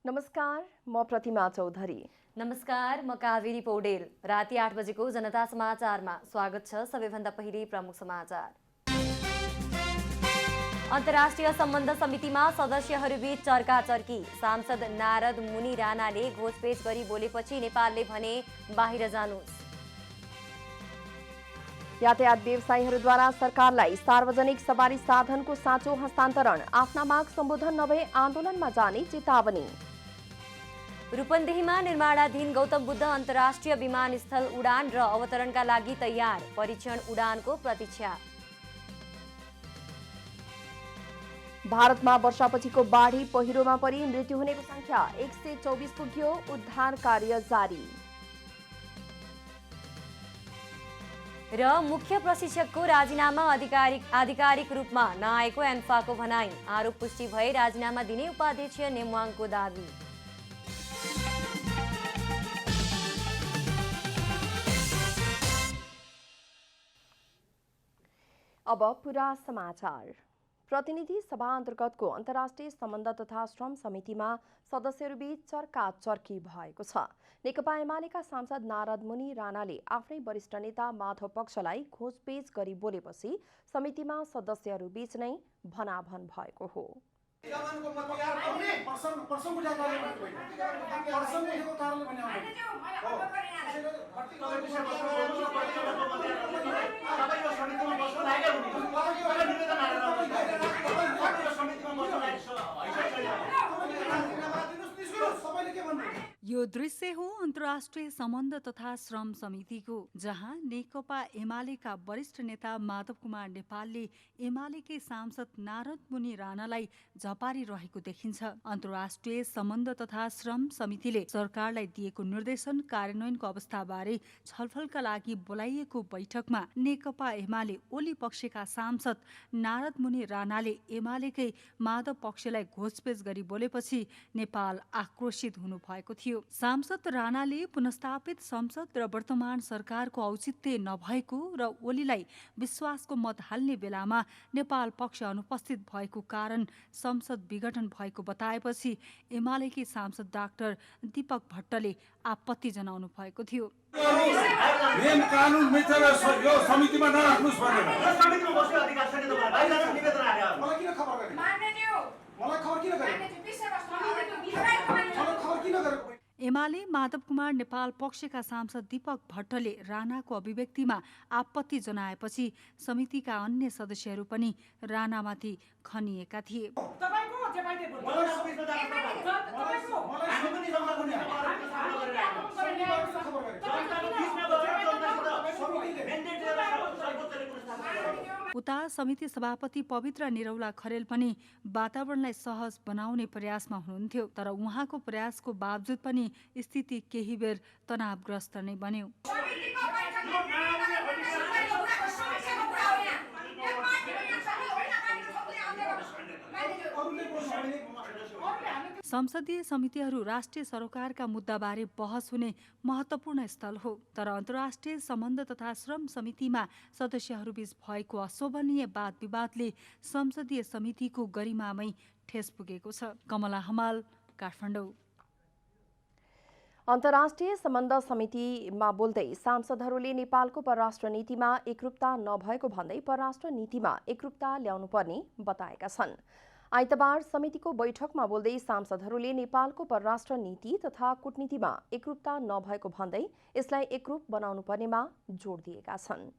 नमस्कार, म प्रतिमा चौधरी। नमस्कार, म कावेरी पौडेल। राति 8 बजेको जनता समाचारमा स्वागत छ। सबैभन्दा पहिले प्रमुख समाचार। अन्तर्राष्ट्रिय सम्बन्ध समितिमा सदस्यहरूबीच चर्काचर्की। सांसद नारद मुनि राणाले घोषपेच गरी बोलेपछि नेपालले भने बाहिर जानुस्। यातायात व्यवसायीहरूद्वारा सरकारलाई सार्वजनिक सवारी साधनको साँचो हस्तान्तरण, आफ्ना माग सम्बोधन नभए आन्दोलनमा जाने चेतावनी। रूपन्देहीमा निर्माणाधीन गौतम बुद्ध अन्तर्राष्ट्रिय विमानस्थल उडान र अवतरणका लागि तयार, परीक्षण उडानको प्रतीक्षा। भारतमा वर्षापछिको बाढी पहिरोमा परि मृत्यु हुनेको संख्या 124 पुग्यो, उद्धार कार्य जारी। र मुख्य प्रशिक्षकको राजीनामा आधिकारिक रूपमा नआएको एन्फाको भनाई। आरोप पुष्टि भए राजीनामा दिने उपाध्यक्ष नेमुवाङको दावी। अब पूरा समाचार। प्रतिनिधि सभा अन्तर्गतको अन्तर्राष्ट्रिय सम्बन्ध तथा श्रम समितिमा सदस्यहरूबीच चर्काचर्की भएको छ। नेकपा एमालेका सांसद नारद मुनि राणाले आफ्नै वरिष्ठ नेता माधव पक्षलाई घोषपेच गरी बोलेपछि समितिमा सदस्यहरूबीच नै भनाभन भएको हो। यो दृश्य हो अन्तर्राष्ट्रिय सम्बन्ध तथा श्रम समितिको, जहाँ नेकपा एमालेका वरिष्ठ नेता माधव कुमार नेपालले एमालेकै सांसद नारद मुनि राणालाई झपारिरहेको देखिन्छ। अन्तर्राष्ट्रिय सम्बन्ध तथा श्रम समितिले सरकारलाई दिएको निर्देशन कार्यान्वयनको अवस्थाबारे छलफलका लागि बोलाइएको बैठकमा नेकपा एमाले ओली पक्षका सांसद नारद मुनि राणाले एमालेकै माधव पक्षलाई घोषपेच गरी बोलेपछि नेपाल आक्रोशित हुनु भएको थियो। सांसद राणाले पुनस्थापित संसद र वर्तमान सरकारको औचित्य नभएको र ओलीलाई विश्वासको मत हाल्ने बेलामा नेपाल पक्ष अनुपस्थित भएको कारण संसद विघटन भएको बताएपछि एमालेकी सांसद डाक्टर दीपक भट्टले आपत्ति जनाउनु भएको थियो। एमाले माधव कुमार नेपाल पक्षका सांसद दीपक भट्टले राणाको अभिव्यक्तिमा आपत्ति जनाएपछि समितिका अन्य सदस्यहरू पनि राणामाथि खनिएका थिए। उता समिति सभापति पवित्र निरौला खरेल पनि वातावरणलाई सहज बनाउने प्रयासमा हुनुहुन्थ्यो, तर उहाँको प्रयासको बावजुद पनि स्थिति केही बेर तनावग्रस्त नै बन्यो। संसदीय समितिहरू राष्ट्रिय सरोकारका मुद्दाबारे बहस हुने महत्त्वपूर्ण स्थल हो, तर अन्तर्राष्ट्रिय सम्बन्ध तथा श्रम समितिमा सदस्यहरूबीच भएको अशोभनीय वाद विवादले संसदीय समितिको गरिमामै ठेस पुगेको छ। कमला हमाल, काठमाडौँ। अन्तर्राष्ट्रिय सम्बन्ध समितिमा बोल्दै सांसदहरूले नेपालको परराष्ट्र नीतिमा एकरूपता नभएको भन्दै परराष्ट्र नीतिमा एकरूपता ल्याउनुपर्ने बताएका छन्। आइतबार समितिको बैठकमा बोल्दै सांसदहरूले नेपालको परराष्ट्र नीति तथा कूटनीतिमा एकरूपता नभएको भन्दै यसलाई एकरूप बनाउनुपर्नेमा जोड दिएका छन्।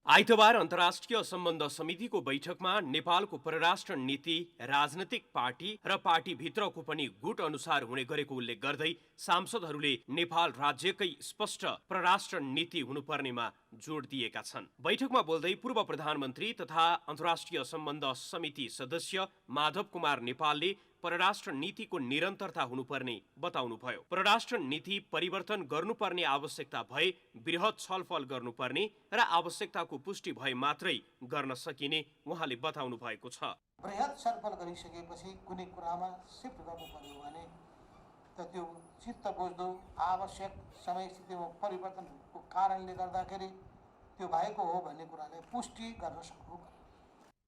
आइतबार अन्तर्राष्ट्रिय सम्बन्ध समितिको बैठकमा नेपालको परराष्ट्र नीति राजनैतिक पार्टी र पार्टीभित्रको पनि गुट अनुसार हुने गरेको उल्लेख गर्दै सांसदहरूले नेपाल राज्यकै स्पष्ट परराष्ट्र नीति हुनुपर्नेमा जोड दिएका छन्। बैठकमा बोल्दै पूर्व प्रधानमन्त्री तथा अन्तर्राष्ट्रिय सम्बन्ध समिति सदस्य माधव कुमार नेपालले परराष्ट्र नीतिको निरन्तरता हुनुपर्ने बताउनुभयो। परराष्ट्र नीति परिवर्तन गर्नुपर्ने आवश्यकता भए बृहत छलफल गर्नुपर्ने र आवश्यकताको पुष्टि भए मात्रै गर्न सकिने उहाँले बताउनु भएको छ। बृहत छलफल गरिसकेपछि कुनै कुरामा सिफ्ट गर्नु पर्यो भने त त्यो चित्त बुझ्दो आवश्यक समय स्थितिमा परिवर्तनको कारणले गर्दाखेरि त्यो भएको हो भन्ने कुरालाई पुष्टि गर्न सक्नु।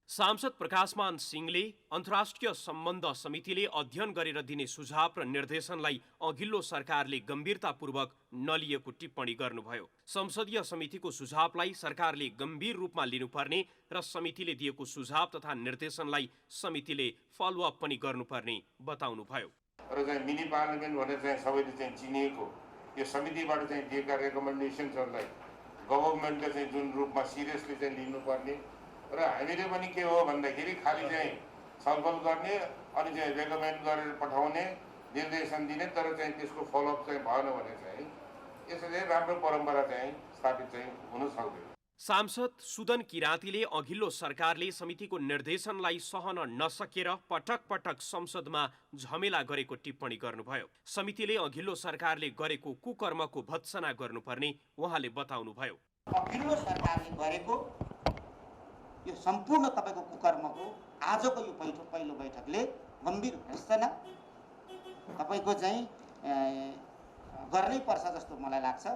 सांसद प्रकाशमान सिंहले अन्तर्राष्ट्रिय सम्बन्ध समितिले अध्ययन गरेर दिने सुझाव र निर्देशनलाई अघिल्लो सरकारले गम्भीरतापूर्वक नलिएको टिप्पणी गर्नुभयो। संसदीय समितिको सुझावलाई सरकारले गम्भीर रूपमा लिनुपर्ने र समितिले दिएको सुझाव तथा निर्देशनलाई समितिले फलोअप पनि गर्नुपर्ने बताउनुभयो। र चाहिँ मिनी पार्लिमेन्ट भनेर चाहिँ सबैले चाहिँ चिनिएको यो समितिबाट चाहिँ दिएका रेकमेन्डेसन्सहरूलाई गभर्मेन्टले चाहिँ जुन रूपमा सिरियसली चाहिँ लिनुपर्ने र हामीले पनि के हो भन्दाखेरि खालि चाहिँ छलफल गर्ने अनि चाहिँ रेकमेन्ड गरेर पठाउने निर्देशन दिने तर चाहिँ त्यसको फलोअप चाहिँ भएन भने चाहिँ यसरी राम्रो परम्परा चाहिँ स्थापित चाहिँ हुन सक्दैन। सांसद सुदन किराँतीले अघिल्लो सरकारले समितिको निर्देशनलाई सहन नसकेर पटक पटक संसदमा झमेला गरेको टिप्पणी गर्नुभयो। समितिले अघिल्लो सरकारले गरेको कुकर्मको भत्सना गर्नुपर्ने उहाँले बताउनुभयो। अघिल्लो सरकारले गरेको यो सम्पूर्ण तपाईको कुकर्मको आजको यो पहिलो बैठकले गम्भीर भर्त्सना तपाईको चाहिँ गर्नै पर्छ जस्तो मलाई लाग्छ।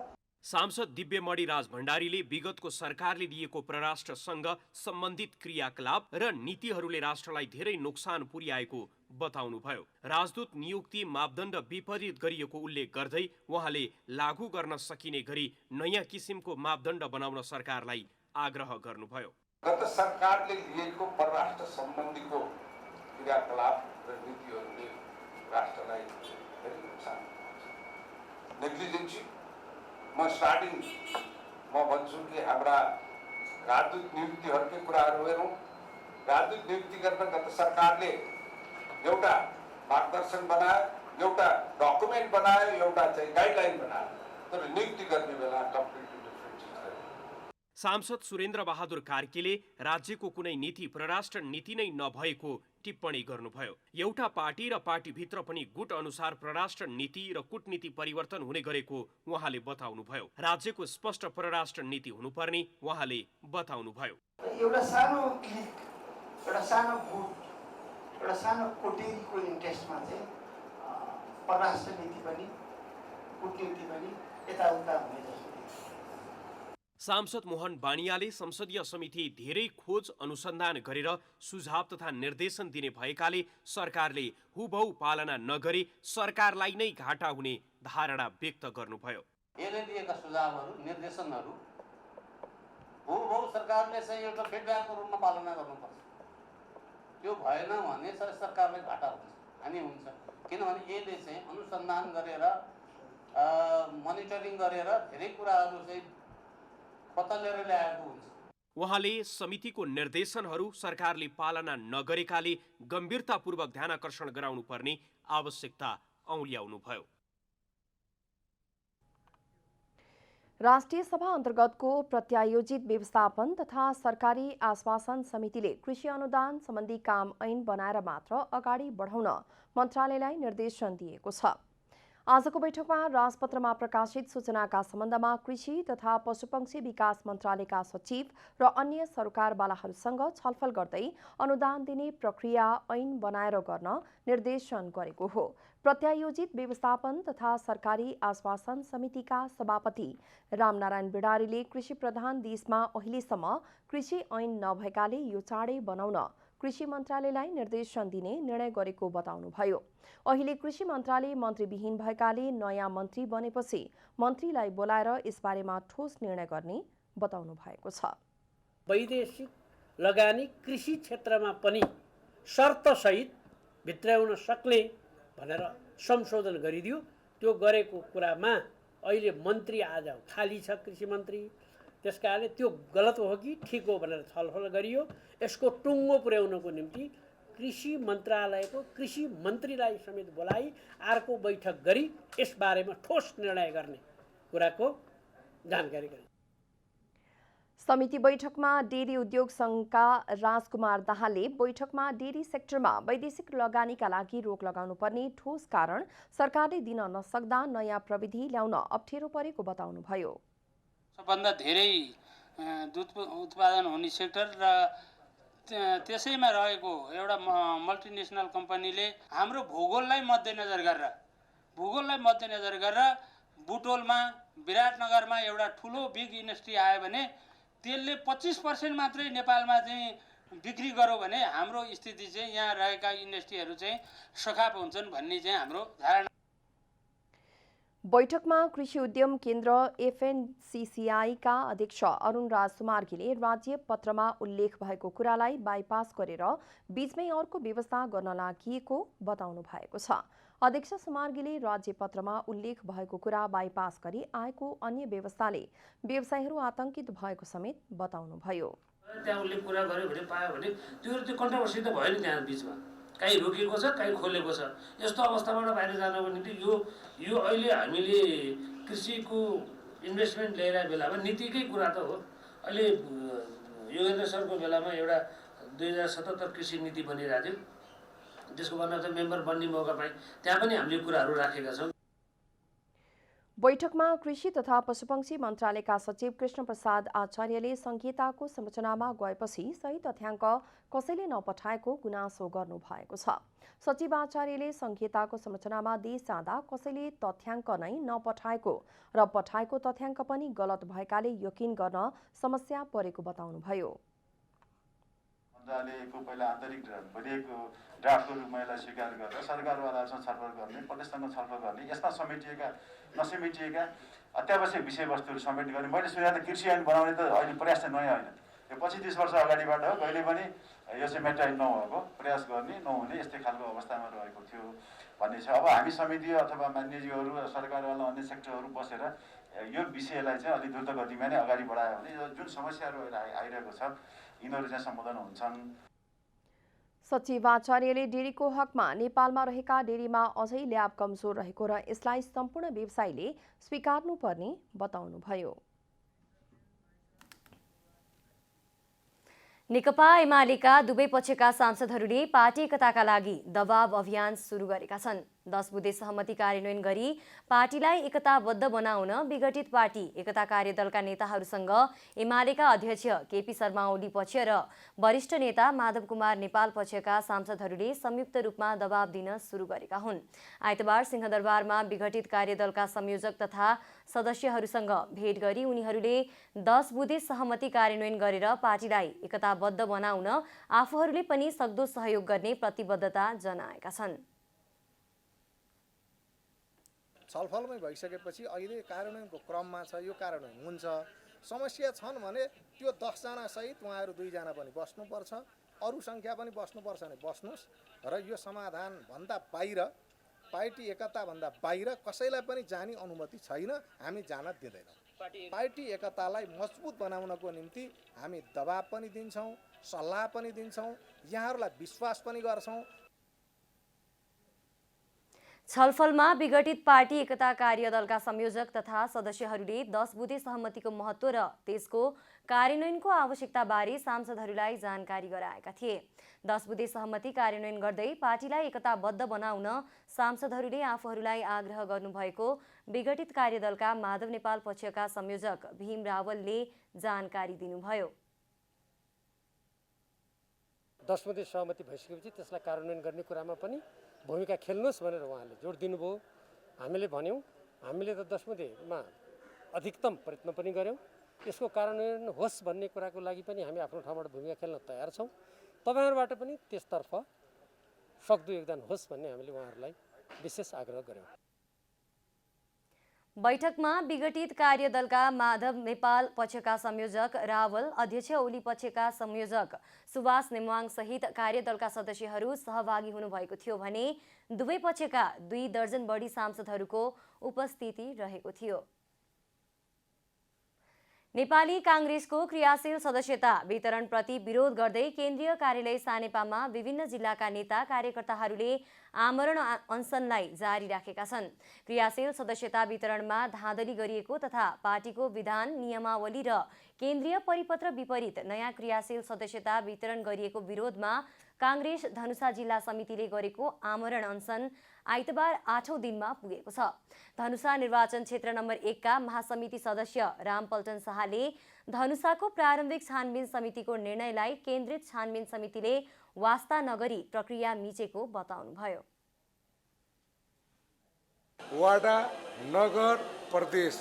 सांसद दिव्य मणिराज भण्डारीले विगतको सरकारले दिएको परराष्ट्रसँग सम्बन्धित क्रियाकलाप र नीतिहरूले राष्ट्रलाई धेरै नोक्सान पुर्याएको बताउनुभयो। राजदूत नियुक्ति मापदण्ड विपरीत गरिएको उल्लेख गर्दै उहाँले लागू गर्न सकिने गरी नयाँ किसिमको मापदण्ड बनाउन सरकारलाई आग्रह गर्नुभयो। गत सरकारले लिएको परराष्ट्र सम्बन्धीको क्रियाकलाप र नीतिहरूले राष्ट्रलाई धेरै नोक्सान पुर्याउँछ। नेग्लिजेन्सी म भन्छु कि हाम्रा राजदूत नियुक्तिहरूकै कुराहरू हेरौँ। राजदूत नियुक्ति गर्न गत सरकारले एउटा मार्गदर्शन बनायो, एउटा डकुमेन्ट बनायो, एउटा चाहिँ गाइडलाइन बनायो, तर नियुक्ति गर्ने बेला कम्प्लिटली डिफरेन्ट चिज गर्यो। सांसद सुरेन्द्र बहादुर कार्कीले राज्यको कुनै नीति परराष्ट्र नीति नै नभएको टिप्पणी गर्नुभयो। एउटा पार्टी र पार्टीभित्र पनि गुट अनुसार परराष्ट्र नीति र कूटनीति परिवर्तन हुने गरेको उहाँले बताउनुभयो। राज्यको स्पष्ट परराष्ट्र नीति हुनुपर्ने उहाँले बताउनुभयो। एउटा सानो गुट, एउटा सानो कोटेरीको इन्ट्रेस्टमा चाहिँ परराष्ट्र नीति पनि कूटनीति पनि यताउता हुने जस्तो। सांसद मोहन बानियाले संसदीय समिति धेरै खोज अनुसन्धान गरेर सुझाव तथा निर्देशन दिने भएकाले सरकारले हुबहु पालना नगरे सरकारलाई नै घाटा हुने धारणा व्यक्त गर्नुभयो। यसले दिएका सुझावहरू निर्देशनहरू हुबहु सरकारले चाहिँ एउटा फिडब्याकको रूपमा पालना गर्नुपर्छ। त्यो भएन भने सरकारलाई घाटा हुन्छ, हानि हुन्छ। किनभने यसले चाहिँ अनुसन्धान गरेर मोनिटरिङ गरेर धेरै कुराहरू चाहिँ पत्ता ल्याएको हुन्छ। उहाँले समितिको निर्देशनहरू सरकारले पालना नगरेकाले गम्भीरतापूर्वक ध्यानाकर्षण गराउनुपर्ने आवश्यकता औल्याउनुभयो। राष्ट्रिय सभा अन्तर्गतको प्रत्यायोजित व्यवस्थापन तथा सरकारी आश्वासन समितिले कृषि अनुदान सम्बन्धी काम ऐन बनाएर मात्र अगाडि बढाउन मन्त्रालयलाई निर्देशन दिएको छ। आजको बैठकमा राजपत्रमा प्रकाशित सूचनाका सम्बन्धमा कृषि तथा पशुपक्षी विकास मन्त्रालयका सचिव र अन्य सरकारवालाहरूसँग छलफल गर्दै अनुदान दिने प्रक्रिया ऐन बनाएर गर्न निर्देशन गरेको हो। प्रत्यायोजित व्यवस्थापन तथा सरकारी आश्वासन समितिका सभापति रामनारायण बिडारीले कृषि प्रधान देशमा अहिलेसम्म कृषि ऐन नभएकाले यो चाँडै बनाउन कृषि मन्त्रालयलाई निर्देशन दिने निर्णय गरेको बताउनुभयो। अहिले कृषि मन्त्रालय मन्त्रीविहीन भएकाले नयाँ मन्त्री बनेपछि मन्त्रीलाई बोलाएर यसबारेमा ठोस निर्णय गर्ने बताउनु भएको छ। वैदेशिक लगानी कृषि क्षेत्रमा पनि शर्तसहित भित्राउन सक्ने भनेर संशोधन गरिदियो। त्यो गरेको कुरामा अहिले मन्त्री आज खाली छ कृषि मन्त्री, त्यसकारणले त्यो गलत हो कि ठिक हो भनेर छलफल गरियो। यसको टुङ्गो पुर्याउनको निम्ति कृषि मन्त्रालयको कृषि मन्त्रीलाई समेत बोलाई अर्को बैठक गरी यसबारेमा ठोस निर्णय गर्ने कुराको जानकारी गरे। समिति बैठकमा डेरी उद्योग संघका राजकुमार दाहालले बैठकमा डेरी सेक्टरमा वैदेशिक लगानीका लागि रोक लगाउनुपर्ने ठोस कारण सरकारले दिन नसक्दा नयाँ प्रविधि ल्याउन अप्ठ्यारो परेको बताउनुभयो। सबभन्दा धेरै दुध उत्पादन हुने सेक्टर र त्यसैमा रहेको एउटा मल्टिनेसनल कम्पनीले हाम्रो भूगोललाई मध्यनजर गरेर बुटोलमा विराटनगरमा एउटा ठुलो बिग इन्डस्ट्री आयो भने त्यसले 25% मात्रै नेपालमा चाहिँ बिक्री गरौँ भने हाम्रो स्थिति चाहिँ यहाँ रहेका इन्डस्ट्रीहरू चाहिँ सखाप हुन्छन् भन्ने चाहिँ हाम्रो धारणा। बैठकमा कृषि उद्यम केन्द्र एफएनसीसीआईका अध्यक्ष अरुण राज सुमार्गीले राज्य पत्रमा उल्लेख भएको कुरालाई बाइपास गरेर बीचमै अर्को व्यवस्था गर्न लागि बताउनु भएको छ। अध्यक्ष सुमार्गीले राज्य पत्रमा उल्लेख भएको कुरा बाइपास गरी आएको अन्य व्यवस्थाले व्यवसायीहरू आतंकित भएको समेत बताउनुभयो। त्यहाँ उसले कुरा गर्यो भने पायो भने त्यो कन्ट्रोभर्सी त भयो नि त्यहाँ बिचमा, काहीँ रोकेको छ काहीँ खोलेको छ। यस्तो अवस्थाबाट बाहिर जानको निम्ति यो अहिले हामीले कृषिको इन्भेस्टमेन्ट ल्याइरहेको बेलामा नीतिकै कुरा त हो। अहिले योगेन्द्र सरको बेलामा एउटा 2077 कृषि नीति बनिरहेको थियो, त्यसको भन्दा त मेम्बर बन्ने मौका पाएँ, त्यहाँ पनि हामीले कुराहरू राखेका छौँ। बैठकमा कृषि तथा पशुपक्षी मन्त्रालयका सचिव कृष्ण प्रसाद आचार्यले संहिताको संरचनामा गएपछि सही तथ्याङ्क कसैले नपठाएको गुनासो गर्नु भएको छ। सचिव आचार्यले संहिताको संरचनामा देश जाँदा कसैले तथ्याङ्क नै नपठाएको र पठाएको तथ्याङ्क पनि गलत भएकाले यकिन गर्न समस्या परेको बताउनुभयो। मन्त्रालयको पहिला आन्तरिक भरिएको ड्राफ्टको रूपमा यसलाई स्वीकार गरेर सरकारवालासँग छलफल गर्ने, प्रदेशसँग छलफल गर्ने, यसमा नसमेटिएका अत्यावश्यक विषयवस्तुहरू समेट गर्ने। मैले सुने त कृषि ऐन बनाउने त अहिले प्रयास चाहिँ नयाँ होइन, यो 25-30 वर्ष अगाडिबाट हो। कहिले पनि यो चाहिँ मेटाइ नभएको, प्रयास गर्ने नहुने यस्तै खालको अवस्थामा रहेको थियो भन्ने छ। अब हामी समिति अथवा मान्यज्यूहरू सरकारवाला अन्य सेक्टरहरू बसेर यो विषयलाई चाहिँ अलि द्रुत गतिमा नै अगाडि बढायो भने जुन समस्याहरू आइरहेको छ यिनीहरू चाहिँ सम्बोधन हुन्छन्। सचिव आचार्यले डेरीको हकमा नेपालमा रहेका डेरीमा अझै ल्याब कमजोर रहेको र यसलाई सम्पूर्ण व्यवसायीले स्वीकार्नुपर्ने बताउनुभयो। नेकपा एमालेका दुवै पक्षका सांसदहरूले पार्टी एकताका लागि दबाव अभियान सुरु गरेका छन्। 10 बुँदे सहमति कार्यान्वयन गरी पार्टीलाई एकताबद्ध बनाउन विघटित पार्टी एकता कार्यदलका नेताहरूसँग एमालेका अध्यक्ष केपी शर्मा ओली पक्ष र वरिष्ठ नेता माधव कुमार नेपाल पक्षका सांसदहरूले संयुक्त रूपमा दबाव दिन सुरु गरेका हुन्। आइतबार सिंहदरबारमा विघटित कार्यदलका संयोजक तथा सदस्यहरूसँग भेट गरी उनीहरूले 10 बुँदे सहमति कार्यान्वयन गरेर पार्टीलाई एकताबद्ध बनाउन आफूहरूले पनि सक्दो सहयोग गर्ने प्रतिबद्धता जनाएका छन्। छलफलमै भइसकेपछि अहिले कार्यान्वयनको क्रममा छ, यो कार्यान्वयन हुन्छ। समस्या छन् भने त्यो 10 जना सहित उहाँहरू 2 जना पनि बस्नुपर्छ, अरू सङ्ख्या पनि बस्नुपर्छ भने बस्नुहोस् र यो समाधानभन्दा बाहिर पार्टी एकताभन्दा बाहिर कसैलाई पनि जाने अनुमति छैन, हामी जान दिँदैनौँ। पार्टी एकतालाई मजबुत बनाउनको निम्ति हामी दबाब पनि दिन्छौँ, सल्लाह पनि दिन्छौँ, यहाँहरूलाई विश्वास पनि गर्छौँ। छलफलमा विघटित पार्टी एकता कार्यदलका संयोजक तथा सदस्यहरूले 10 बुँदे सहमतिको महत्त्व र त्यसको कार्यान्वयनको आवश्यकताबारे सांसदहरूलाई जानकारी गराएका थिए। 10 बुँदे सहमति कार्यान्वयन गर्दै पार्टीलाई एकताबद्ध बनाउन सांसदहरूले आफूहरूलाई आग्रह गर्नुभएको विघटित कार्यदलका माधव नेपाल पक्षका संयोजक भीम रावलले जानकारी दिनुभयो। 10 बुँदे सहमति भइसकेपछि त्यसलाई कार्यान्वयन गर्ने कुरामा पनि भूमिका खेल्नुहोस् भनेर उहाँले जोड दिनुभयो। हामीले भन्यौँ, हामीले त 10 बुँदेमा अधिकतम प्रयत्न पनि गऱ्यौँ, यसको कार्यान्वयन होस् भन्ने कुराको लागि पनि हामी आफ्नो ठाउँबाट भूमिका खेल्न तयार छौँ। तपाईँहरूबाट पनि त्यसतर्फ सक्दो योगदान होस् भन्ने हामीले उहाँहरूलाई विशेष आग्रह गऱ्यौँ। बैठकमा विघटित कार्यदलका माधव नेपाल पक्षका संयोजक रावल, अध्यक्ष ओली पक्षका संयोजक सुभाष नेमवाङ सहित कार्यदलका सदस्यहरू सहभागी हुनुभएको थियो भने दुवै पक्षका 2 दर्जन बढी सांसदहरूको उपस्थिति रहेको थियो। नेपाली कांग्रेसको क्रियाशील सदस्यता वितरणप्रति विरोध गर्दै केन्द्रीय कार्यालय सानेपामा विभिन्न जिल्लाका नेता कार्यकर्ताहरूले आमरण अनसनलाई जारी राखेका छन्। क्रियाशील सदस्यता वितरणमा धाँधली गरिएको तथा पार्टीको विधान नियमावली र केन्द्रीय परिपत्र विपरीत नयाँ क्रियाशील सदस्यता वितरण गरिएको विरोधमा कांग्रेस धनुषा जिल्ला समितिले गरेको आमरण अनसन आइतबार 8औं दिनमा पुगेको छ। धनुषा निर्वाचन क्षेत्र नम्बर 1 का महासमिति सदस्य रामपल्टन शाहले धनुषाको प्रारम्भिक छानबिन समितिको निर्णयलाई केन्द्रित छानबिन समितिले वास्ता नगरी प्रक्रिया मिचेको बताउनुभयो। वाडा, नगर, प्रदेश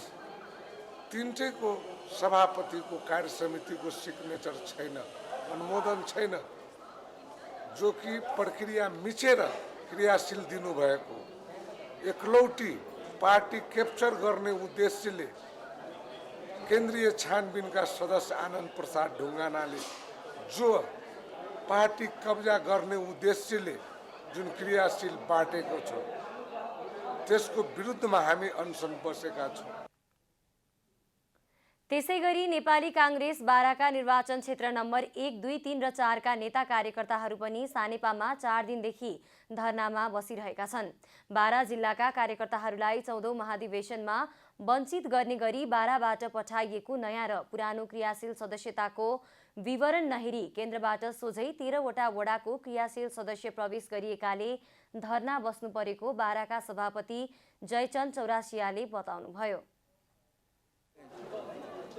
तीनटैको सभापतिको कार्य समितिको सिग्नेचर छैन। अनुमोदन छैन, जो कि प्रक्रिया मिचेर क्रियाशील दिनुभएको एकलौटी पार्टी क्याप्चर गर्ने उद्देश्यले केन्द्रीय छानबिनका सदस्य आनन्द प्रसाद ढुङ्गानाले जो पार्टी कब्जा गर्ने उद्देश्यले जुन क्रियाशील बाटेको छ त्यसको विरुद्धमा हामी अनसन बसेका छौँ। त्यसैगरी नेपाली कांग्रेस बाराका निर्वाचन क्षेत्र नम्बर 1, 2, 3 र 4 का नेता कार्यकर्ताहरू पनि सानेपामा 4 दिनदेखि धरनामा बसिरहेका छन्। बारा जिल्लाका कार्यकर्ताहरूलाई 14औं महाधिवेशनमा वञ्चित गर्ने गरी बाराबाट पठाइएको नयाँ र पुरानो क्रियाशील सदस्यताको विवरण नहेरी केन्द्रबाट सोझै 13वटा वडाको क्रियाशील सदस्य प्रवेश गरिएकाले धरना बस्नु परेको बाराका सभापति जयचन्द चौरासियाले बताउनुभयो।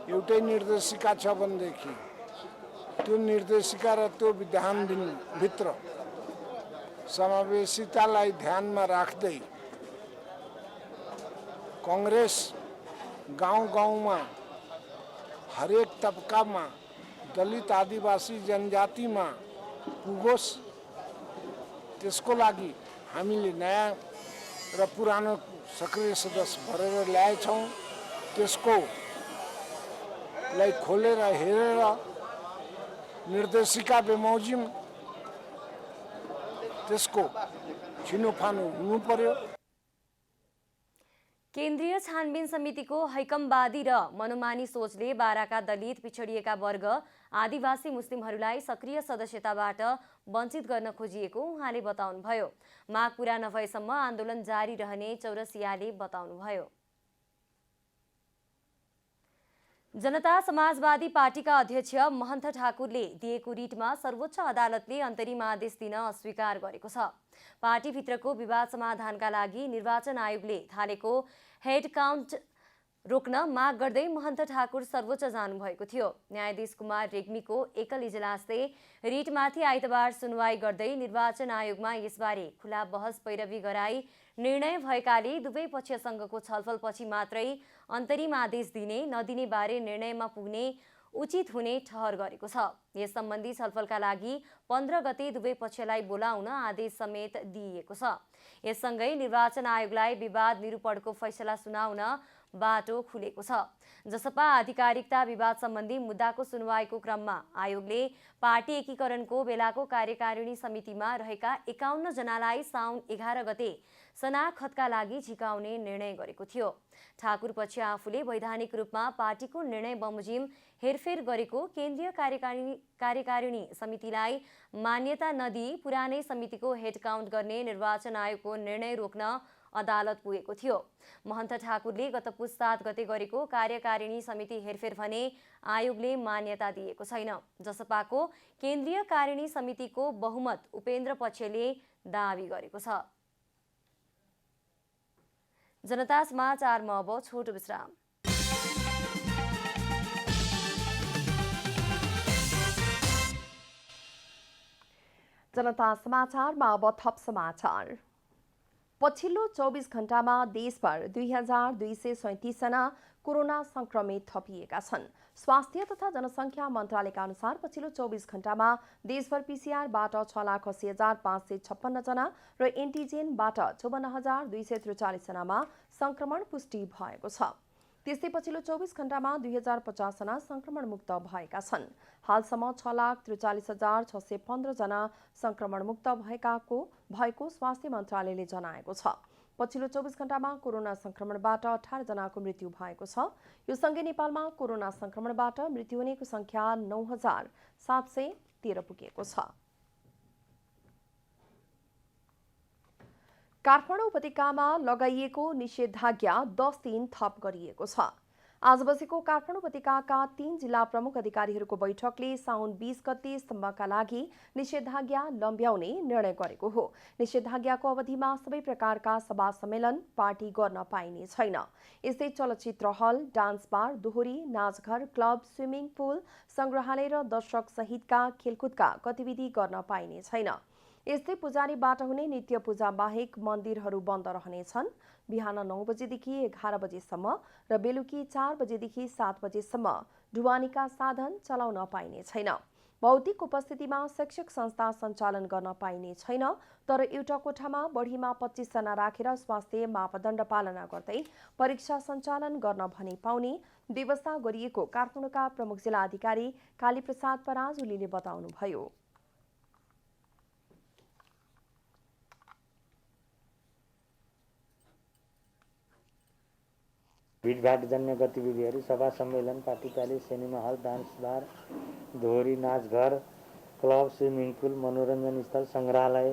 एउटै निर्देशिका छ भनेदेखि त्यो निर्देशिका र त्यो विधानभित्र समावेशितालाई ध्यानमा राख्दै कांग्रेस गाउँ गाउँमा हरेक तबकामा दलित आदिवासी जनजातिमा पुगोस् त्यसको लागि हामीले नयाँ र पुरानो सक्रिय सदस्य भरेर ल्याएछौँ। त्यसको लाई खोलेर हेरेर निर्देशिका बमोजिम त्यसको छिनोफानो हुनु पर्यो। केन्द्रीय छानबिन समितिको हैकमवादी र मनोमानी सोचले बाराका दलित, पिछडिएका वर्ग, आदिवासी मुस्लिमहरूलाई सक्रिय सदस्यताबाट वञ्चित गर्न खोजिएको उहाँले बताउनुभयो। माग पूरा नभएसम्म आन्दोलन जारी रहने चौरसियाले बताउनुभयो। जनता समाजवादी पार्टीका अध्यक्ष महन्त ठाकुरले दिएको रिटमा सर्वोच्च अदालतले अन्तरिम आदेश दिन अस्वीकार गरेको छ। पार्टीभित्रको विवाद समाधानका लागि निर्वाचन आयोगले थालेको हेड काउन्ट रोक्न माग गर्दै महन्त ठाकुर सर्वोच्च जानुभएको थियो। न्यायाधीश कुमार रेग्मीको एकल इजलासले रिटमाथि आइतबार सुनवाई गर्दै निर्वाचन आयोगमा यसबारे खुला बहस पैरवी गराई निर्णय भएकाले दुवै पक्षसँगको छलफलपछि मात्रै अन्तरिम आदेश दिने नदिने बारे निर्णयमा पुग्ने उचित हुने ठहर गरेको छ। यस सम्बन्धी छलफलका लागि 15 गते दुवै पक्षलाई बोलाउन आदेश समेत दिइएको छ। यससँगै निर्वाचन आयोगलाई विवाद निरूपणको फैसला सुनाउन बाटो खुलेको छ। जसपा आधिकारिकता विवाद सम्बन्धी मुद्दाको सुनवाईको क्रममा आयोगले पार्टी एकीकरणको बेलाको कार्यकारिणी समितिमा रहेका 51 जनालाई साउन 11 गते सनाखतका लागि झिकाउने निर्णय गरेको थियो। ठाकुर पक्ष आफूले वैधानिक रूपमा पार्टीको निर्णय बमोजिम हेरफेर गरेको केन्द्रीय कार्यकारिणी समितिलाई मान्यता नदिई पुरानै समितिको हेड काउन्ट गर्ने निर्वाचन आयोगको निर्णय रोक्न अदालत पुगेको थियो। महन्त ठाकुरले गत पुस 7 गते गरेको कार्यकारिणी समिति हेरफेर भने आयोगले मान्यता दिएको छैन। जसपाको केन्द्रीय कारिणी समितिको बहुमत उपेन्द्र पक्षले दावी गरेको छ। जनता समाचारमा अब छोटो विश्राम। जनता समाचारमा अब थप समाचार। पछिल्लो 24 घण्टामा देशभर 2237 जना कोरोना संक्रमित थपिएका छन्। स्वास्थ्य तथा जनसङ्ख्या मन्त्रालयका अनुसार पछिल्लो 24 घण्टामा देशभर पीसीआरबाट 6,80,556 जना र एन्टिजेनबाट 54,243 जनामा संक्रमण पुष्टि भएको छ। त्यस्तै पछिल्लो 24 घण्टामा 2050 जना संक्रमण मुक्त भएका छन्। हालसम्म 6,43,615 जना संक्रमण मुक्त भएको स्वास्थ्य मन्त्रालयले जनाएको छ। पछिल्लो 24 घण्टामा कोरोना संक्रमणबाट 18 जनाको मृत्यु भएको छ। यो सँगै नेपालमा कोरोना संक्रमणबाट मृत्यु हुनेको संख्या 9,713 पुगेको छ। काठमाडौँ उपत्यकामा लगाइएको निषेधाज्ञा 10 दिन थप गरिएको छ। आज बसेको काठमाडौँ उपत्यकाका 3 जिल्ला प्रमुख अधिकारीहरूको बैठकले साउन 20 गते स्तम्भका लागि निषेधाज्ञा लम्ब्याउने निर्णय गरेको हो। निषेधाज्ञाको अवधिमा सबै प्रकारका सभा सम्मेलन पार्टी गर्न पाइने छैन। यस्तै चलचित्र हल, डान्स बार, दोहोरी, नाचघर, क्लब, स्विमिङ पुल, संग्रहालय र दर्शक सहितका खेलकुदका गतिविधि गर्न पाइने छैन। यस्तै पुजारीबाट हुने नित्य पूजा बाहेक मन्दिरहरू बन्द रहनेछन्। बिहान 9 बजेदेखि 11 बजेसम्म र बेलुकी 4 बजेदेखि 7 बजेसम्म ढुवानीका साधन चलाउन पाइने छैन। भौतिक उपस्थितिमा शैक्षिक संस्था सञ्चालन गर्न पाइने छैन, तर एउटा कोठामा बढीमा 25 जना राखेर स्वास्थ्य मापदण्ड पालना गर्दै परीक्षा सञ्चालन गर्न भने पाउने व्यवस्था गरिएको काठमाडौँका प्रमुख जिल्ला अधिकारी कालीप्रसाद पराजुलीले बताउनुभयो। भिडभाडजन्य गतिविधिहरू सभा सम्मेलन, party palace, cinema hall, dance bar, दोहोरी नाचघर, क्लब, स्विमिङ पुल, मनोरञ्जन स्थल, सङ्ग्रहालय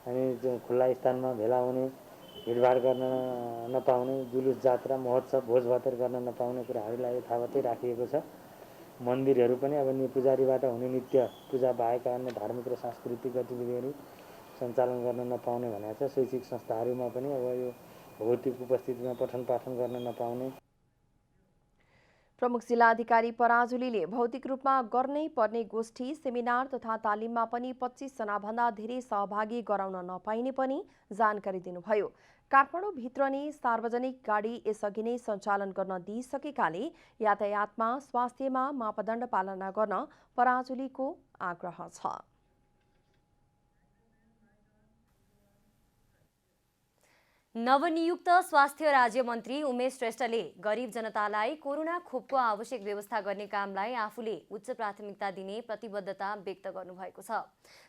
अनि खुल्ला स्थानमा भेला हुने, भिडभाड गर्न नपाउने, जुलुस, जात्रा, महोत्सव, भोजभातेर गर्न नपाउने कुराहरूलाई यथावतै राखिएको छ। मन्दिरहरू पनि अब पुजारीबाट हुने नित्य पूजा बाहेकका अन्य धार्मिक र सांस्कृतिक गतिविधिहरू सञ्चालन गर्न नपाउने भनेको छ। शैक्षिक संस्थाहरूमा पनि अब यो भौतिक उपस्थितिमा पठन पाठन गर्न नपाउने। प्रमुख जिल्ला अधिकारी पराजुलीले भौतिक रूपमा गर्नै पर्ने गोष्ठी, सेमिनार तथा तालिममा पनि 25 जनाभन्दा धेरै सहभागी गराउन नपाइने पनि जानकारी दिनुभयो। काठमाडौँभित्र नै सार्वजनिक गाडी यसअघि नै सञ्चालन गर्न दिइसकेकाले यातायातमा स्वास्थ्यमा मापदण्ड पालना गर्न पराजुलीको आग्रह छ। नवनियुक्त स्वास्थ्य राज्य मन्त्री उमेश श्रेष्ठले गरिब जनतालाई कोरोना खोपको आवश्यक व्यवस्था गर्ने कामलाई आफूले उच्च प्राथमिकता दिने प्रतिबद्धता व्यक्त गर्नुभएको छ।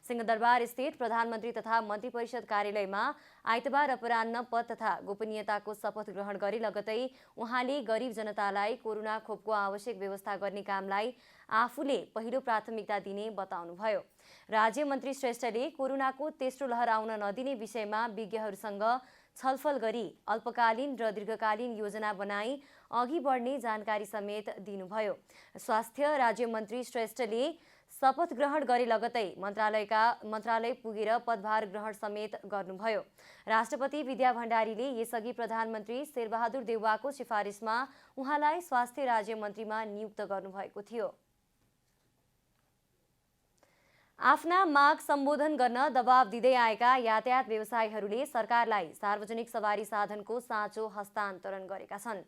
सिंहदरबार स्थित प्रधानमन्त्री तथा मन्त्री परिषद कार्यालयमा आइतबार अपराह्न पद तथा गोपनीयताको शपथ ग्रहण गरे लगतै उहाँले गरिब जनतालाई कोरोना खोपको आवश्यक व्यवस्था गर्ने कामलाई आफूले पहिलो प्राथमिकता दिने बताउनुभयो। राज्य मन्त्री श्रेष्ठले कोरोनाको तेस्रो लहर आउन नदिने विषयमा विज्ञहरूसँग छलफल गरी अल्पकालीन र दीर्घकालीन योजना बनाई अघि बढ्ने जानकारी समेत दिनुभयो। स्वास्थ्य राज्य मन्त्री श्रेष्ठले शपथ ग्रहण गरे लगतै मन्त्रालय पुगेर पदभार ग्रहण समेत गर्नुभयो। राष्ट्रपति विद्या भण्डारीले यसअघि प्रधानमन्त्री शेरबहादुर देउवाको सिफारिसमा उहाँलाई स्वास्थ्य राज्य मन्त्रीमा नियुक्त गर्नुभएको थियो। आफ्ना माग सम्बोधन गर्न दबाब दिँदै आएका यातायात व्यवसायीहरूले सरकारलाई सार्वजनिक सवारी साधनको साँचो हस्तान्तरण गरेका छन्।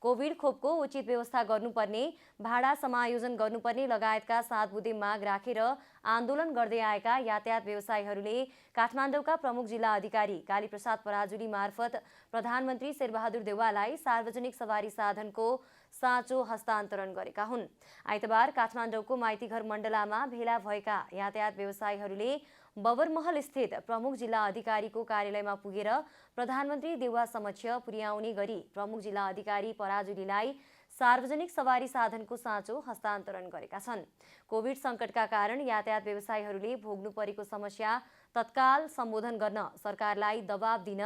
कोभिड खोपको उचित व्यवस्था गर्नुपर्ने, भाडा समायोजन गर्नुपर्ने लगायतका 7 बुँदे माग राखेर आन्दोलन गर्दै आएका यातायात व्यवसायीहरूले काठमाडौँका प्रमुख जिल्ला अधिकारी कालीप्रसाद पराजुली मार्फत प्रधानमन्त्री शेरबहादुर देउवालाई सार्वजनिक सवारी साधनको साँचो हस्तान्तरण गरेका हुन्। आइतबार काठमाडौँको माइतीघर मण्डलामा भेला भएका यातायात व्यवसायीहरूले बबरमहल स्थित प्रमुख जिल्ला अधिकारीको कार्यालयमा पुगेर प्रधानमन्त्री देउवा समक्ष पुर्याउने गरी प्रमुख जिल्ला अधिकारी पराजुलीलाई सार्वजनिक सवारी साधनको साँचो हस्तान्तरण गरेका छन्। कोभिड सङ्कटका कारण यातायात व्यवसायीहरूले भोग्नु परेको समस्या तत्काल सम्बोधन गर्न सरकारलाई दबाब दिन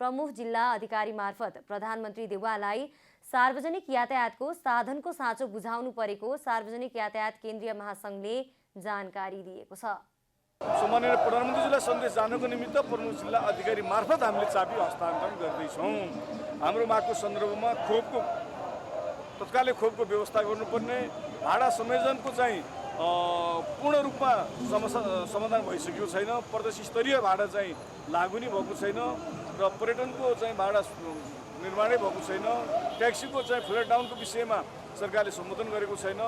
प्रमुख जिल्ला अधिकारी मार्फत प्रधानमन्त्री देउवालाई सार्वजनिक यातायातको साधनको साँचो बुझाउनु परेको सार्वजनिक यातायात केन्द्रीय महासङ्घले जानकारी दिएको छ। सम्माननीय प्रधानमन्त्रीजीलाई सन्देश जानको निमित्त प्रमुख जिल्ला अधिकारी मार्फत हामीले चाबी हस्तान्तरण गर्दैछौँ। हाम्रो मागको सन्दर्भमा तत्कालै खोपको व्यवस्था गर्नुपर्ने, भाडा संयोजनको चाहिँ पूर्ण रूपमा समाधान भइसकेको छैन, प्रदेश स्तरीय भाडा चाहिँ लागू नै भएको छैन र पर्यटनको चाहिँ भाडा निर्माणै भएको छैन, ट्याक्सीको चाहिँ फ्ल्याट डाउनको विषयमा सरकारले सम्बोधन गरेको छैन।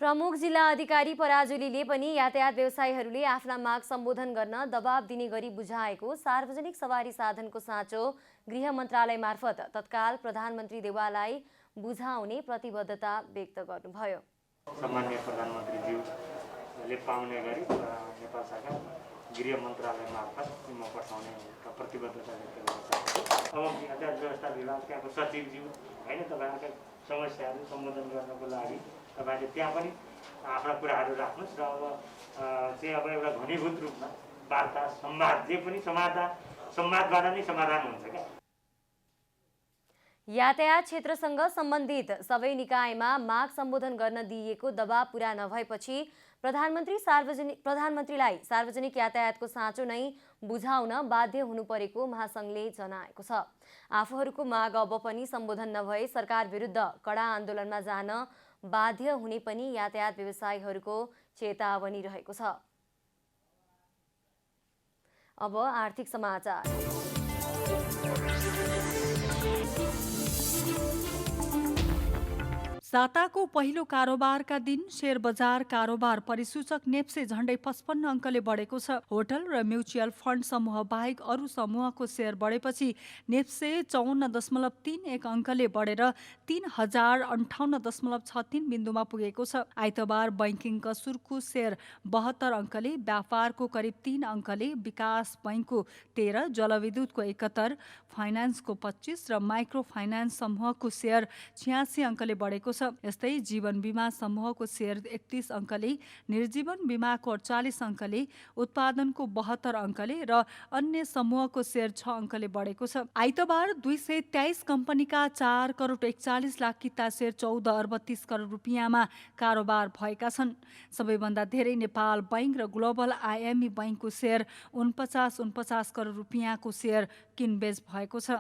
प्रमुख जिल्ला अधिकारी पराजुलीले पनि यातायात व्यवसायीहरूले आफ्ना माग सम्बोधन गर्न दबाब दिने गरी बुझाएको सार्वजनिक सवारी साधनको साँचो गृह मन्त्रालय मार्फत तत्काल प्रधानमन्त्री देउवालाई बुझाउने प्रतिबद्धता व्यक्त गर्नुभयो। सम्माननीय प्रधानमन्त्रीज्यूले पाउने गरी नेपाल सरकार गृह मन्त्रालय मार्फत म पठाउने प्रतिबद्धता व्यक्त गर्दछु। अब यातायात व्यवस्था विभाग त्यहाँको सचिवज्यू होइन, तपाईँहरूका समस्याहरू सम्बोधन गर्नको लागि तपाईँले त्यहाँ पनि आफ्ना कुराहरू राख्नुहोस् र अब चाहिँ अब एउटा घनीभूत रूपमा वार्ता संवाद जे पनि संवादबाट नै समाधान हुन्छ क्या। यातायात क्षेत्रसँग सम्बन्धित सबै निकायमा माग सम्बोधन गर्न दिइएको दबाब पूरा नभएपछि प्रधानमन्त्रीलाई सार्वजनिक यातायातको साँचो नै बुझाउन बाध्य हुनु परेको महासङ्घले जनाएको छ। आफूहरूको माग अब पनि सम्बोधन नभए सरकार विरुद्ध कडा आन्दोलनमा जान बाध्य हुने पनि यातायात व्यवसायीहरूको चेतावनी रहेको छ। अब आर्थिक समाचार। साताको पहिलो कारोबारका दिन शेयर बजार कारोबार परिसूचक नेप्से झण्डै 55 अङ्कले बढेको छ। होटल र म्युचुअल फन्ड समूह बाहेक अरू समूहको शेयर बढेपछि नेप्से 54.31 अङ्कले बढेर 3058.63 बिन्दुमा पुगेको छ। आइतबार बैंकिङ कसुरको शेयर 72 अङ्कले, व्यापारको करिब 3 अङ्कले, विकास बैंकको 13, जलविद्युतको 71, फाइनान्सको 25 र माइक्रो फाइनान्स समूहको शेयर 86 अङ्कले बढेको छ। यस्तै जीवन बीमा समूहको शेयर 31 अङ्कले, निर्जीवन बीमाको 48 अङ्कले, उत्पादनको 72 अङ्कले र अन्य समूहको शेयर 6 अङ्कले बढेको छ। आइतबार 223 कम्पनीका 4 करोड 41 लाख किता शेयर 14 अर्ब 30 करोड रुपियाँमा कारोबार भएका छन्। सबैभन्दा धेरै नेपाल बैंक र ग्लोबल आइएमई बैंकको शेयर 49 करोड रुपियाँको शेयर किनबेच भएको छ।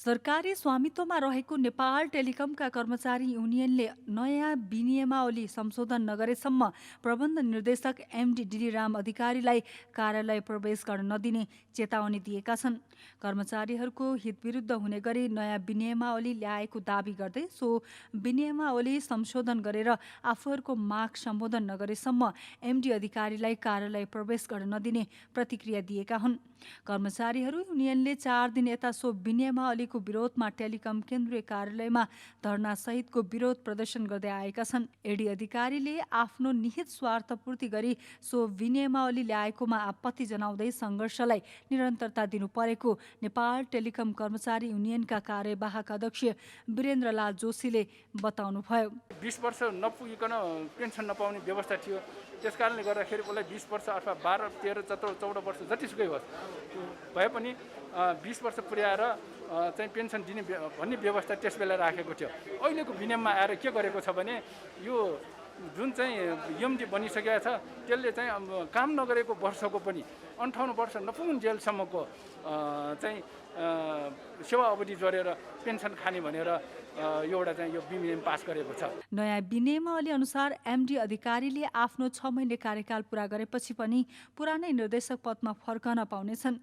सरकारी स्वामित्वमा रहेको नेपाल टेलिकमका कर्मचारी युनियनले नयाँ विनियमावली संशोधन नगरेसम्म प्रबन्ध निर्देशक एमडी डिडी राम अधिकारीलाई कार्यालय प्रवेश गर्न नदिने चेतावनी दिएका छन्। कर्मचारीहरूको हित विरुद्ध हुने गरी नयाँ विनियमावली ल्याएको दावी गर्दै सो विनियमावली संशोधन गरेर आफूहरूको माग सम्बोधन नगरेसम्म एमडी अधिकारीलाई कार्यालय प्रवेश गर्न नदिने प्रतिक्रिया दिएका हुन्। कर्मचारीहरू युनियनले 4 दिन यता सो विनियमावलीको विरोधमा टेलिकम केन्द्रीय कार्यालयमा धरना सहितको विरोध प्रदर्शन गर्दै आएका छन्। एडी अधिकारीले आफ्नो निहित स्वार्थपूर्ति गरी सो विनियमावली ल्याएकोमा आपत्ति जनाउँदै सङ्घर्षलाई निरन्तरता दिनु परेको नेपाल टेलिकम कर्मचारी युनियनका कार्यवाहक अध्यक्ष वीरेन्द्रलाल जोशीले बताउनुभयो। 20 वर्ष नपुगिकन पेन्सन नपाउने व्यवस्था थियो। त्यसकारणले गर्दाखेरि उसलाई 20 वर्ष अथवा 12, 13, 14 वर्ष जतिसुकै होस् भए पनि 20 वर्ष पुर्याएर चाहिँ पेन्सन दिने भन्ने व्यवस्था त्यस बेला राखेको थियो। अहिलेको विनियममा आएर के गरेको छ भने यो जुन चाहिँ एमडी बनिसकेको छ त्यसले चाहिँ काम नगरेको वर्षको पनि 58 वर्ष नपुग्ने जेलसम्मको चाहिँ सेवा अवधि जोडेर पेन्सन खाने भनेर एउटा चाहिँ यो विनियम पास गरेको छ। नयाँ विनियमावली अनुसार एमडी अधिकारीले आफ्नो 6 महिने कार्यकाल पूरा गरेपछि पनि पुरानै निर्देशक पदमा फर्कन पाउनेछन्।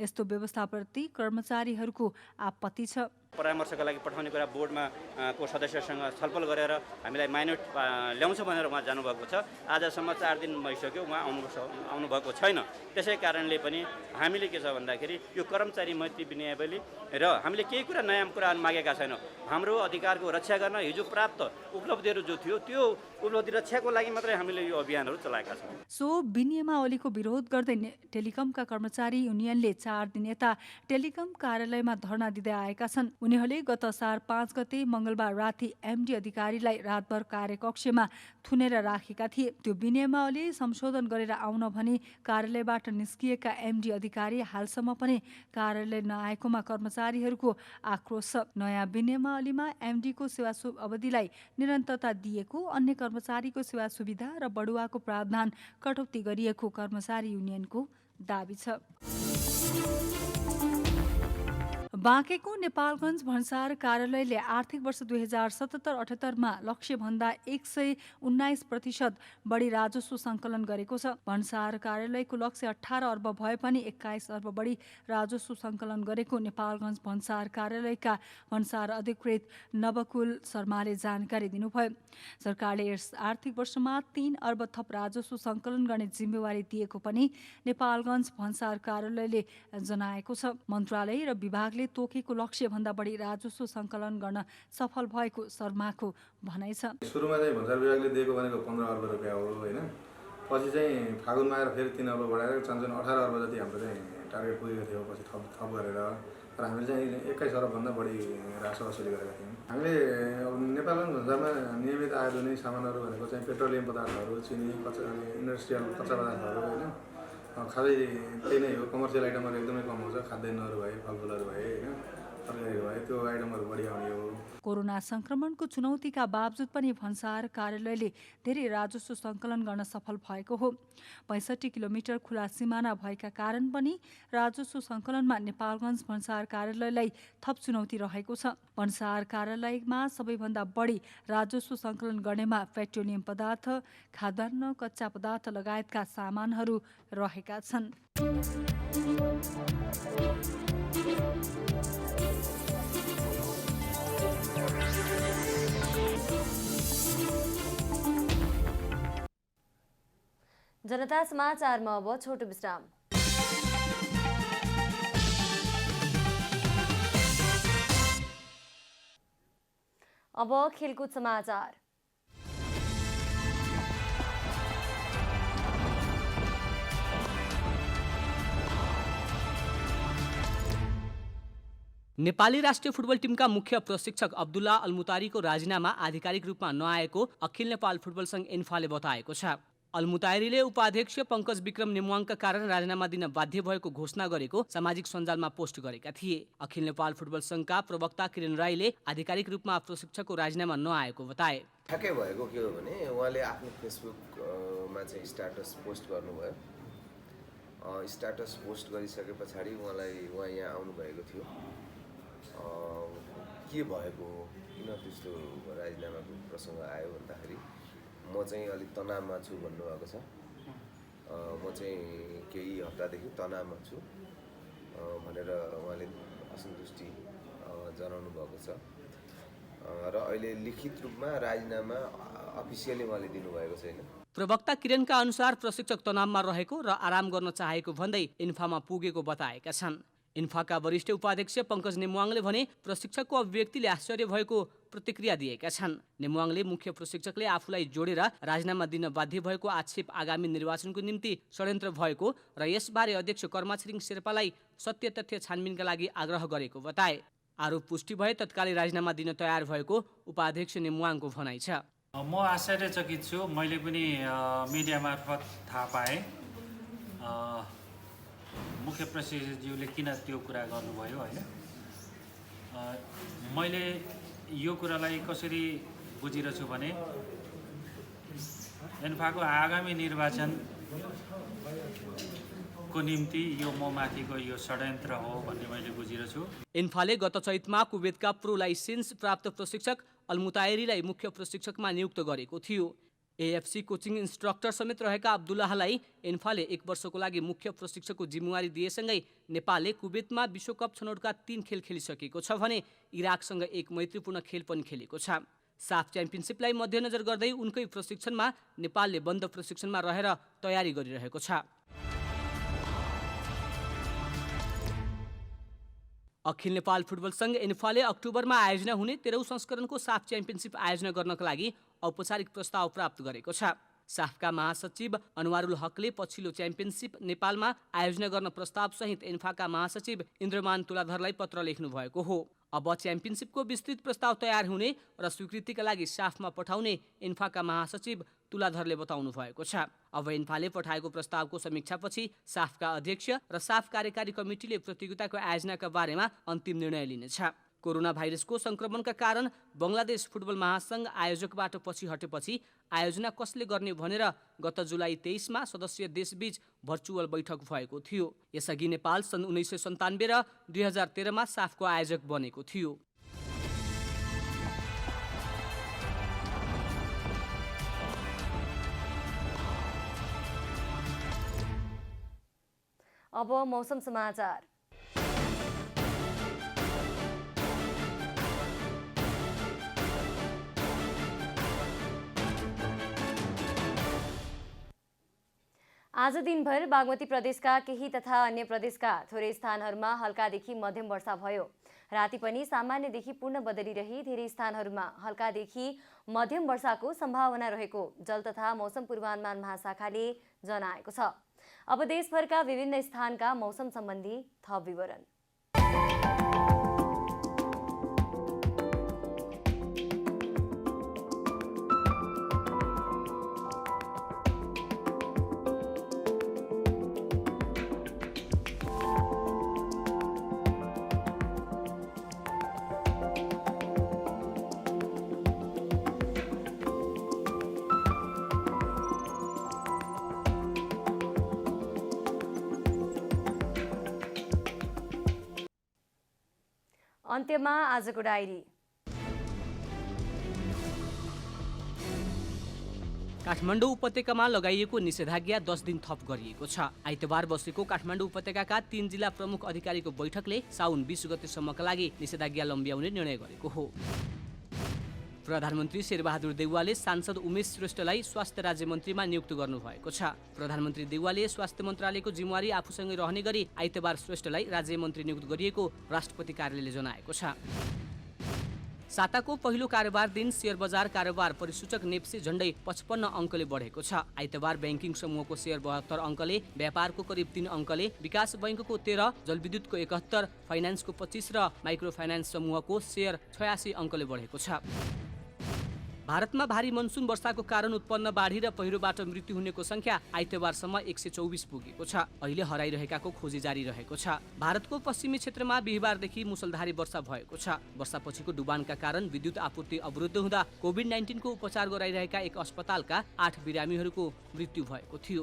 यस्तो व्यवस्थाप्रति कर्मचारीहरूको आपत्ति छ। परामर्शका लागि पठाउने कुरा बोर्डमा को सदस्यसँग छलफल गरेर हामीलाई माइनोट ल्याउँछ भनेर उहाँ जानुभएको छ। आजसम्म 4 दिन भइसक्यो उहाँ आउनुभएको छैन। त्यसै कारणले पनि हामीले के छ भन्दाखेरि यो कर्मचारी मैत्री विनियमावली र हामीले केही कुरा नयाँ कुरा मागेका छैनौँ। हाम्रो अधिकारको रक्षा गर्न हिजो प्राप्त उपलब्धिहरू जो थियो त्यो उपलब्धि रक्षाको लागि मात्रै हामीले यो अभियानहरू चलाएका छौँ। सो विनियमावलीको विरोध गर्दै टेलिकमका कर्मचारी युनियनले 4 दिन यता टेलिकम कार्यालयमा धरना दिँदै आएका छन्। उनीहरूले गत असार 5 गते मङ्गलबार राति एमडी अधिकारीलाई रातभर कार्यकक्षमा थुनेर राखेका थिए। त्यो विनियमावली संशोधन गरेर आउन भनी कार्यालयबाट निस्किएका एमडी अधिकारी हालसम्म पनि कार्यालय नआएकोमा कर्मचारीहरूको आक्रोश छ। नयाँ विनियमावलीमा एमडीको सेवा अवधिलाई निरन्तरता दिएको, अन्य कर्मचारीको सेवा सुविधा र बढुवाको प्रावधान कटौती गरिएको कर्मचारी युनियनको दाबी छ। बाँकेको नेपालगञ्ज भन्सार कार्यालयले आर्थिक वर्ष 2077-78 लक्ष्यभन्दा 119% बढी राजस्व सङ्कलन गरेको छ। भन्सार कार्यालयको लक्ष्य 18 अर्ब भए पनि 21 अर्ब बढी राजस्व सङ्कलन गरेको नेपालगञ्ज भन्सार कार्यालयका भन्सार अधिकृत नवकुल शर्माले जानकारी दिनुभयो। सरकारले यस आर्थिक वर्षमा 3 अर्ब थप राजस्व सङ्कलन गर्ने जिम्मेवारी दिएको पनि नेपालगञ्ज भन्सार कार्यालयले जनाएको छ। मन्त्रालय र विभागले तोकेको लक्ष्यभन्दा बढी राजस्व सङ्कलन गर्न सफल भएको शर्माको भनाइ छ। सुरुमा चाहिँ भन्सार विभागले दिएको भनेको 15 अर्ब रुपियाँ हो होइन, पछि चाहिँ फागुनमा आएर फेरि 3 अर्ब बढाएर 18 अर्ब जति हाम्रो चाहिँ टार्गेट पुगेको थियो पछि थप गरेर, र हामीले चाहिँ 21 अर्बभन्दा बढी राजस्व वसुली गरेका थियौँ। हामीले नेपालगञ्ज भन्सारमा नियमित आयोजनीय सामानहरू भनेको चाहिँ पेट्रोलियम पदार्थहरू, चिनी, इन्डस्ट्रियल कच्चा पदार्थहरू होइन, खाँदै त्यही नै हो। कमर्सियल आइटमहरू एकदमै कम हुन्छ, खाद्यान्नहरू भए, फलफुलहरू भए होइन, तरकारीहरू भए, त्यो आइटमहरू बढी आउने हो। कोरोना संक्रमणको चुनौतीका बावजुद पनि भन्सार कार्यालयले धेरै राजस्व सङ्कलन गर्न सफल भएको हो। 65 किलोमिटर खुला सिमाना भएका कारण पनि राजस्व सङ्कलनमा नेपालगञ्ज भन्सार कार्यालयलाई थप चुनौती रहेको छ। भन्सार कार्यालयमा सबैभन्दा बढी राजस्व सङ्कलन गर्नेमा पेट्रोलियम पदार्थ, खाद्यान्न, कच्चा पदार्थ लगायतका सामानहरू रहेका छन्। जनता समाचारमा अब छोटो विश्राम। अब खेलकुद समाचार। नेपाली राष्ट्रिय फुटबल टिमका मुख्य प्रशिक्षक अब्दुल्ला अलमुतारीको राजीनामा आधिकारिक रूपमा नआएको अखिल नेपाल फुटबल सङ्घ एन्फाले बताएको छ। अलमुतारीले उपाध्यक्ष पङ्कज विक्रम नेमुवाङका कारण राजीनामा दिन बाध्य भएको घोषणा गरेको सामाजिक सञ्जालमा पोस्ट गरेका थिए। अखिल नेपाल फुटबल सङ्घका प्रवक्ता किरण राईले आधिकारिक रूपमा प्रशिक्षकको राजीनामा नआएको बताए। ठ्याक्कै भएको के हो भने उहाँले आफ्नो फेसबुकमा चाहिँ स्ट्याटस पोस्ट गर्नुभयो। स्ट्याटस पोस्ट गरिसके पछाडि उहाँ यहाँ आउनुभएको थियो। के भएको हो, किन त्यस्तो राजीनामाको प्रसङ्ग आयो भन्दाखेरि म चाहिँ अलिक तनावमा छु भन्नुभएको छ। म चाहिँ केही हप्तादेखि तनावमा छु भनेर उहाँले असन्तुष्टि जनाउनु भएको छ र अहिले लिखित रूपमा राजीनामा अफिसियली उहाँले दिनुभएको छैन। प्रवक्ता किरणका अनुसार प्रशिक्षक तनावमा रहेको र आराम गर्न चाहेको भन्दै इन्फामा पुगेको बताएका छन्। इन्फाका वरिष्ठ उपाध्यक्ष पङ्कज नेमुवाङले भने प्रशिक्षकको अभिव्यक्तिले आश्चर्य भएको प्रतिक्रिया दिएका छन्। नेमुवाङले मुख्य प्रशिक्षकले आफूलाई जोडेर राजीनामा दिन बाध्य भएको आक्षेप आगामी निर्वाचनको निम्ति षड्यन्त्र भएको र यसबारे अध्यक्ष कर्माछिरिङ शेर्पालाई सत्य तथ्य छानबिनका लागि आग्रह गरेको बताए। आरोप पुष्टि भए तत्कालै राजीनामा दिन तयार भएको उपाध्यक्ष नेमुवाङको भनाइ छ। म आश्चर्यचकित छु। मैले पनि मिडिया मार्फत थाहा पाएँ मुख्य प्रशिक्षकज्यूले किन त्यो कुरा गर्नुभयो होइन। मैले यो कुरालाई कसरी बुझिरहेछु भने एन्फाको आगामी निर्वाचनको निम्ति यो म माथिको यो षड्यन्त्र हो भन्ने मैले बुझिरहेछु। एन्फाले गत चैतमा कुवेतका प्रो लाइसेन्स प्राप्त प्रशिक्षक अलमुतायरीलाई मुख्य प्रशिक्षकमा नियुक्त गरेको थियो। एएफसी कोचिङ इन्स्ट्रक्टर समेत रहेका अब्दुल्लाहलाई एन्फाले 1 वर्षको लागि मुख्य प्रशिक्षकको जिम्मेवारी दिएसँगै नेपालले कुवेतमा विश्वकप छनौटका 3 खेल खेलिसकेको छ भने इराकसँग एक मैत्रीपूर्ण खेल पनि खेलेको छ। साफ च्याम्पियनसिपलाई मध्यनजर गर्दै उनकै प्रशिक्षणमा नेपालले बन्द प्रशिक्षणमा रहेर तयारी गरिरहेको छ। अखिल नेपाल फुटबल सङ्घ एन्फाले अक्टोबरमा आयोजना हुने 13औं संस्करणको साफ च्याम्पियनसिप आयोजना गर्नका लागि औपचारिक प्रस्ताव प्राप्त गरेको छ। साफका महासचिव अनवारुल हकले पछिल्लो च्याम्पियनसिप नेपालमा आयोजना गर्न प्रस्तावसहित एन्फाका महासचिव इन्द्रमान तुलाधरलाई पत्र लेख्नु भएको हो। अब च्याम्पियनसिपको विस्तृत प्रस्ताव तयार हुने र स्वीकृतिका लागि साफमा पठाउने एन्फाका महासचिव तुलाधरले बताउनु भएको छ। अब एन्फाले पठाएको प्रस्तावको समीक्षापछि साफका अध्यक्ष र साफ कार्यकारी कमिटीले प्रतियोगिताको आयोजनाका बारेमा अन्तिम निर्णय लिनेछ। कोरोना भाइरसको संक्रमणका कारण बङ्गलादेश फुटबल महासङ्घ आयोजकबाट पछि हटेपछि आयोजना कसले गर्ने भनेर गत जुलाई 23मा सदस्य देशबीच भर्चुअल बैठक भएको थियो। यसअघि नेपाल सन् 1997 र 2013मा साफको आयोजक बनेको थियो। अब मौसम समाचार। आज दिनभर बागमती प्रदेशका केही तथा अन्य प्रदेशका थोरै स्थानहरूमा हल्कादेखि मध्यम वर्षा भयो। राति पनि सामान्यदेखि पूर्ण बदली रही धेरै स्थानहरूमा हल्कादेखि मध्यम वर्षाको सम्भावना रहेको जल तथा मौसम पूर्वानुमान महाशाखाले जनाएको छ। अब देशभरका विभिन्न स्थानका मौसम सम्बन्धी थप विवरण। अन्त्यमा आजको डायरी। काठमाडौँ उपत्यकामा लगाइएको निषेधाज्ञा 10 दिन थप गरिएको छ। आइतबार बसेको काठमाडौँ उपत्यकाका 3 जिल्ला प्रमुख अधिकारीको बैठकले साउन 20 गतेसम्मका लागि निषेधाज्ञा लम्ब्याउने निर्णय गरेको हो। प्रधानमन्त्री शेरबहादुर देउवाले सांसद उमेश श्रेष्ठलाई स्वास्थ्य राज्य मन्त्रीमा नियुक्त गर्नुभएको छ। प्रधानमन्त्री देउवाले स्वास्थ्य मन्त्रालयको जिम्मेवारी आफूसँगै रहने गरी आइतबार श्रेष्ठलाई राज्य मन्त्री नियुक्त गरिएको राष्ट्रपति कार्यालयले जनाएको छ। साताको पहिलो कारोबार दिन शेयर बजार कारोबार परिसूचक नेप्से झण्डै 55 अङ्कले बढेको छ। आइतबार ब्याङ्किङ समूहको शेयर 72 अङ्कले, व्यापारको करिब 3 अङ्कले, विकास बैङ्कको 13, जलविद्युतको 71, फाइनान्सको 25 र माइक्रो फाइनान्स समूहको शेयर 86 अङ्कले बढेको छ। भारतमा भारी मनसुन वर्षाको कारण उत्पन्न बाढी र पहिरोबाट मृत्यु हुनेको संख्या आइतबारसम्म 124 पुगेको छ। अहिले हराइरहेकाको खोजी जारी रहेको छ। भारतको पश्चिमी क्षेत्रमा बिहिबारदेखि मुसलधारी वर्षा भएको छ। वर्षापछिको डुबानका कारण विद्युत आपूर्ति अवरुद्ध हुँदा कोभिड-19 को उपचार गराइरहेका एक अस्पतालका 8 बिरामीहरूको मृत्यु भएको थियो।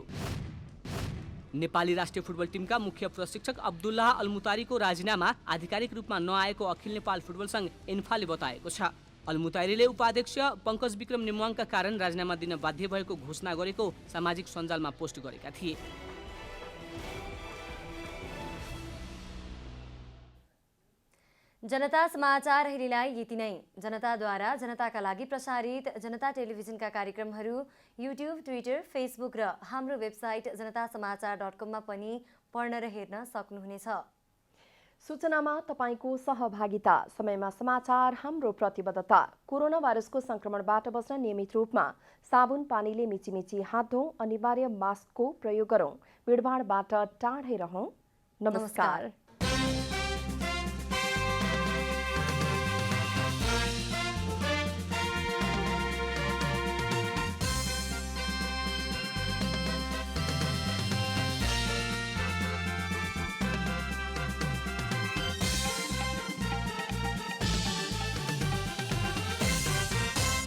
नेपाली राष्ट्रिय फुटबल टिमका मुख्य प्रशिक्षक अब्दुल्लाह अलमुतारीको राजीनामा आधिकारिक रूपमा नआएको अखिल नेपाल फुटबल संघ एन्फाले बताएको छ। अलमुतारीले उपाध्यक्ष पंकज विक्रम नेमुवाङका कारण राजीनामा दिन बाध्य भएको घोषणा गरेको सामाजिक सञ्जालमा पोस्ट गरेका थिए। जनता समाचार हेरीलाई यति नै। जनताद्वारा जनताका लागि प्रसारित जनता टेलिभिजनका कार्यक्रमहरू युट्युब, ट्विटर, फेसबुक र हाम्रो वेबसाइट जनतासमाचार.com मा पनि पढ्न र हेर्न सक्नुहुनेछ। सूचनामा तपाईको सहभागिता, समयमा समाचार हाम्रो प्रतिबद्धता। कोरोना भाइरसको संक्रमणबाट बच्न नियमित रूपमा साबुन पानीले मिचिमिची हात धौँ, अनिवार्य मास्कको प्रयोग गरौँ, भिडभाडबाट टाढै रहौँ। नमस्कार।